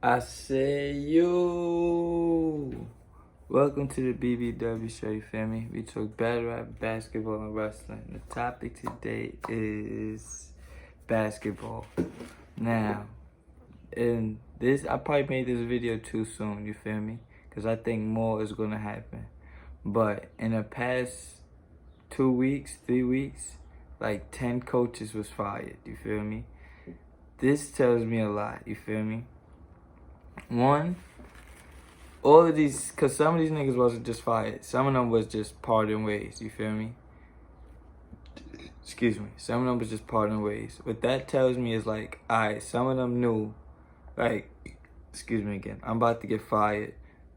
I say you. Welcome to the BBW show, you feel me? We talk battle rap, basketball, and wrestling. The topic today is basketball. Now, in this, I probably made this video too soon, you feel me? Because I think more is going to happen. But in the past 2 weeks, 3 weeks, like 10 coaches was fired, you feel me? This tells me a lot, you feel me? One, all of these, because some of these niggas wasn't just fired. Some of them was just parting ways, you feel me? Excuse me. Some of them was just parting ways. What that tells me is like, alright, some of them knew, like, excuse me again, I'm about to get fired.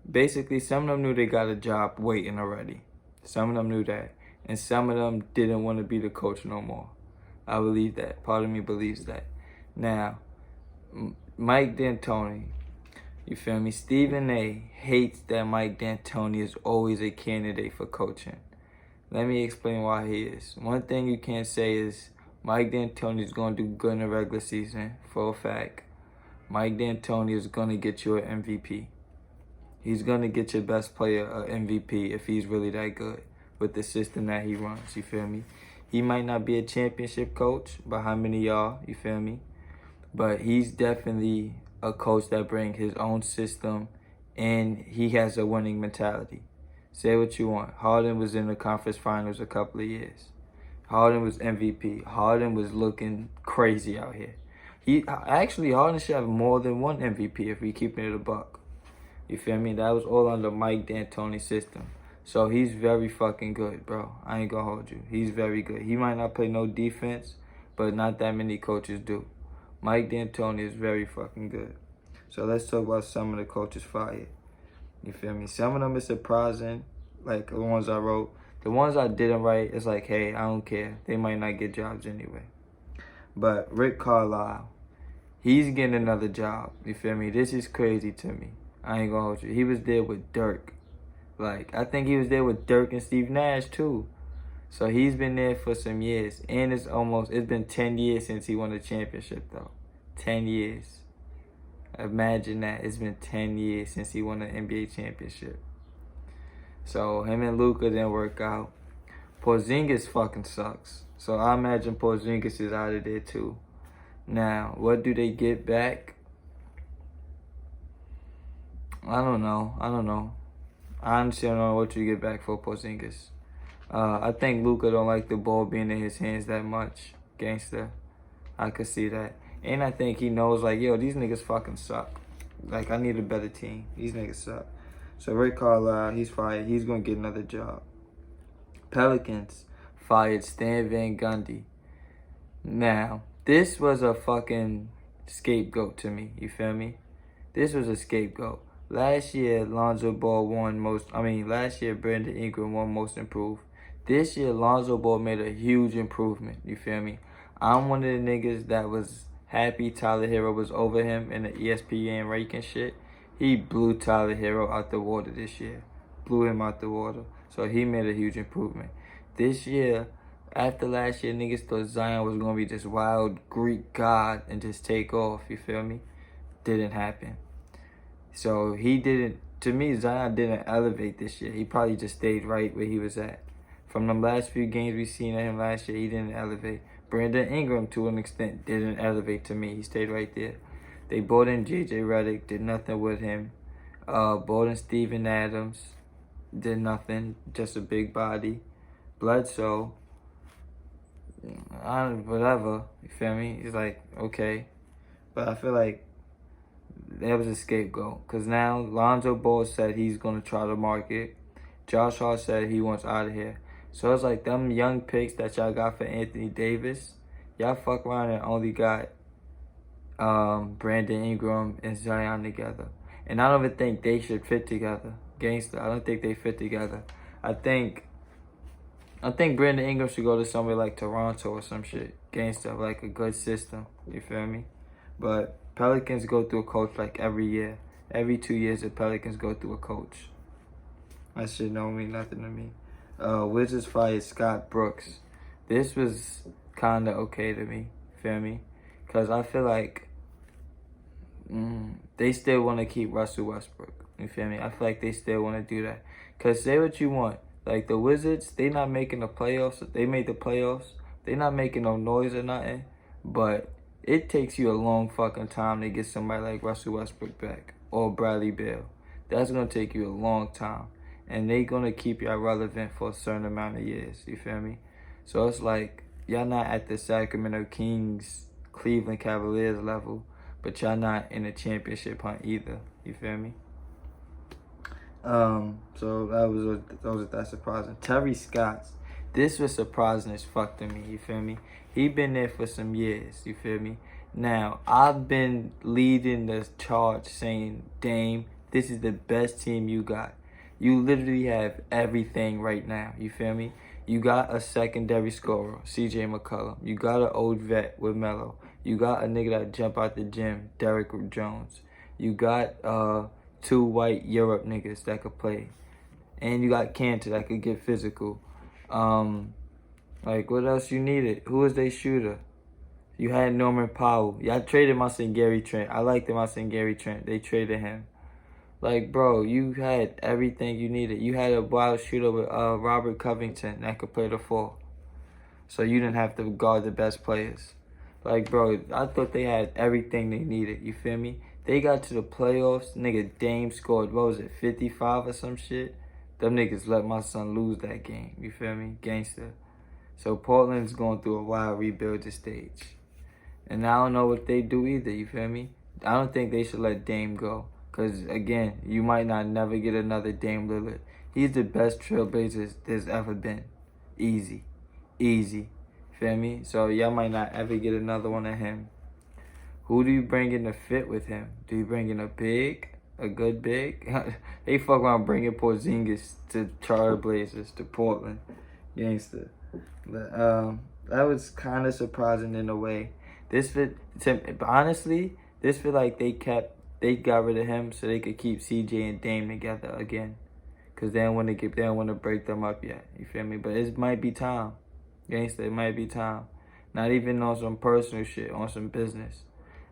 Basically, some of them knew they got a job waiting already. Some of them knew that. And some of them didn't want to be the coach no more. I believe that. Part of me believes that. Now, Mike D'Antoni, you feel me? Stephen A. hates that Mike D'Antoni is always a candidate for coaching. Let me explain why he is. One thing you can't say is Mike D'Antoni is going to do good in the regular season, for a fact. Mike D'Antoni is going to get you an MVP. He's going to get your best player an MVP if he's really that good with the system that he runs, you feel me? He might not be a championship coach, but how many of y'all, you feel me? But he's definitely a coach that brings his own system, and he has a winning mentality. Say what you want. Harden was in the conference finals a couple of years. Harden was MVP. Harden was looking crazy out here. Harden should have more than one MVP if we keeping it a buck. You feel me? That was all under Mike D'Antoni's system. So he's very fucking good, bro. I ain't gonna hold you. He's very good. He might not play no defense, but not that many coaches do. Mike D'Antoni is very fucking good. So let's talk about some of the coaches fired. You feel me? Some of them is surprising, like the ones I wrote. The ones I didn't write, it's like, hey, I don't care. They might not get jobs anyway. But Rick Carlisle, he's getting another job. You feel me? This is crazy to me. I ain't gonna hold you. He was there with Dirk. Like, I think he was there with Dirk and Steve Nash too. So he's been there for some years. And it's been 10 years since he won a championship though. 10 years. Imagine that. It's been 10 years since he won an NBA championship. So him and Luka didn't work out. Porzingis fucking sucks. So I imagine Porzingis is out of there too. Now, what do they get back? I don't know. I honestly don't know what you get back for Porzingis. I think Luka don't like the ball being in his hands that much. Gangster. I could see that. And I think he knows, like, yo, these niggas fucking suck. Like, I need a better team. These niggas suck. So Rick Carlisle, he's fired. He's going to get another job. Pelicans fired Stan Van Gundy. Now, this was a fucking scapegoat to me. You feel me? This was a scapegoat. Last year, Lonzo Ball last year, Brandon Ingram won Most Improved. This year, Lonzo Ball made a huge improvement. You feel me? I'm one of the niggas that was happy Tyler Hero was over him in the ESPN ranking shit. He blew Tyler Hero out the water this year. Blew him out the water. So he made a huge improvement. This year, after last year, niggas thought Zion was going to be this wild Greek god and just take off. You feel me? Didn't happen. So to me, Zion didn't elevate this year. He probably just stayed right where he was at. From the last few games we seen of him last year, he didn't elevate. Brandon Ingram, to an extent, didn't elevate to me. He stayed right there. They brought in J.J. Redick, did nothing with him. Brought in Steven Adams, did nothing, just a big body. Bledsoe, whatever, you feel me? He's like, okay. But I feel like that was a scapegoat. Because now Lonzo Ball said he's going to try to market. Josh Hart said he wants out of here. So it's like them young picks that y'all got for Anthony Davis, y'all fuck around and only got Brandon Ingram and Zion together. And I don't even think they should fit together. Gangster, I don't think they fit together. I think Brandon Ingram should go to somewhere like Toronto or some shit. Gangster, like a good system. You feel me? But Pelicans go through a coach like every year. Every 2 years, the Pelicans go through a coach. That shit don't mean nothing to me. Wizards fired Scott Brooks. This was kind of okay to me. Feel me? Because I feel like they still want to keep Russell Westbrook. You feel me? I feel like they still want to do that. Because say what you want. Like, the Wizards, they not making the playoffs. They made the playoffs. They not making no noise or nothing. But it takes you a long fucking time to get somebody like Russell Westbrook back. Or Bradley Beal. That's going to take you a long time. And they going to keep y'all relevant for a certain amount of years. You feel me? So it's like, y'all not at the Sacramento Kings, Cleveland Cavaliers level. But y'all not in a championship hunt either. You feel me? So that was surprising. Terry Stotts. This was surprising as fuck to me, you feel me? He been there for some years, you feel me? Now, I've been leading the charge saying, Dame, this is the best team you got. You literally have everything right now, you feel me? You got a secondary scorer, CJ McCollum. You got an old vet with Melo. You got a nigga that jump out the gym, Derrick Jones. You got 2 white Europe niggas that could play. And you got Cantor that could get physical. Like, what else you needed? Who was their shooter? You had Norman Powell. Y'all traded my son Gary Trent. I liked my son Gary Trent. They traded him. Like, bro, you had everything you needed. You had a wild shooter with Robert Covington that could play the 4. So you didn't have to guard the best players. Like, bro, I thought they had everything they needed. You feel me? They got to the playoffs. Nigga, Dame scored, what was it, 55 or some shit? Them niggas let my son lose that game. You feel me? Gangster. So Portland's going through a wild rebuilding stage. And I don't know what they do either. You feel me? I don't think they should let Dame go. Because, again, you might not never get another Dame Lillard. He's the best trailblazer there's ever been. Easy. Easy. Feel me? So y'all might not ever get another one of him. Who do you bring in to fit with him? Do you bring in a big? A good big? They fuck around bringing Porzingis to Trailblazers, to Portland. Gangster. But that was kind of surprising in a way. Honestly, this feel like they got rid of him so they could keep CJ and Dame together again. Cause they don't want to break them up yet. You feel me? But it might be time. Gangsta, it might be time. Not even on some personal shit, on some business.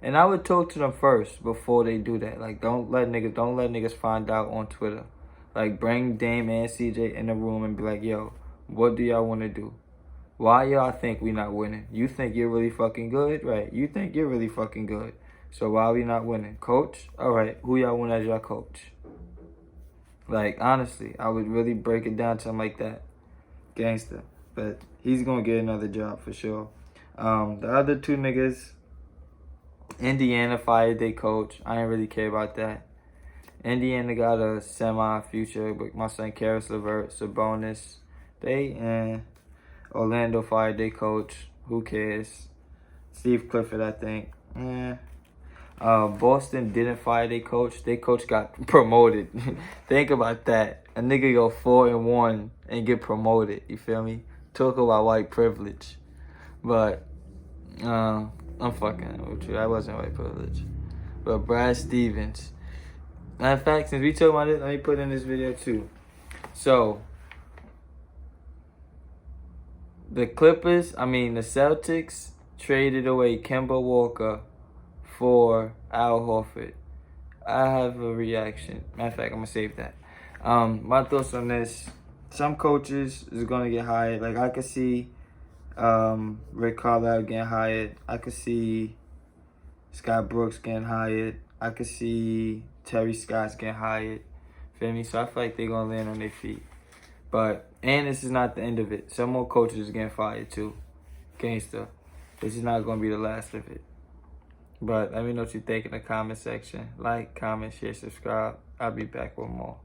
And I would talk to them first before they do that. Like, don't let niggas find out on Twitter. Like, bring Dame and CJ in the room and be like, yo, what do y'all want to do? Why y'all think we not winning? You think you're really fucking good? Right, you think you're really fucking good. So why we not winning? Coach? Alright, who y'all want as your coach? Like, honestly, I would really break it down to him like that. Gangster. But he's going to get another job for sure. The other 2 niggas, Indiana fired their coach. I ain't really care about that. Indiana got a semi-future with my son Karis LeVert, Sabonis. Orlando fired their coach. Who cares? Steve Clifford, I think. Boston didn't fire their coach. Their coach got promoted. Think about that. A nigga go 4-1 and get promoted. You feel me? Talk about white privilege. But I'm fucking with you. That wasn't white privilege. But Brad Stevens. Matter of fact, since we talking about it, let me put in this video too. So the Celtics traded away Kemba Walker for Al Horford. I have a reaction. Matter of fact, I'm gonna save that. My thoughts on this. Some coaches is gonna get hired. Like, I could see Rick Carlisle getting hired. I could see Scott Brooks getting hired. I could see Terry Stotts getting hired. Feel me? So I feel like they're gonna land on their feet. And this is not the end of it. Some more coaches are getting fired too. Gangsta. This is not gonna be the last of it. But let me know what you think in the comment section. Like, comment, share, subscribe. I'll be back with more.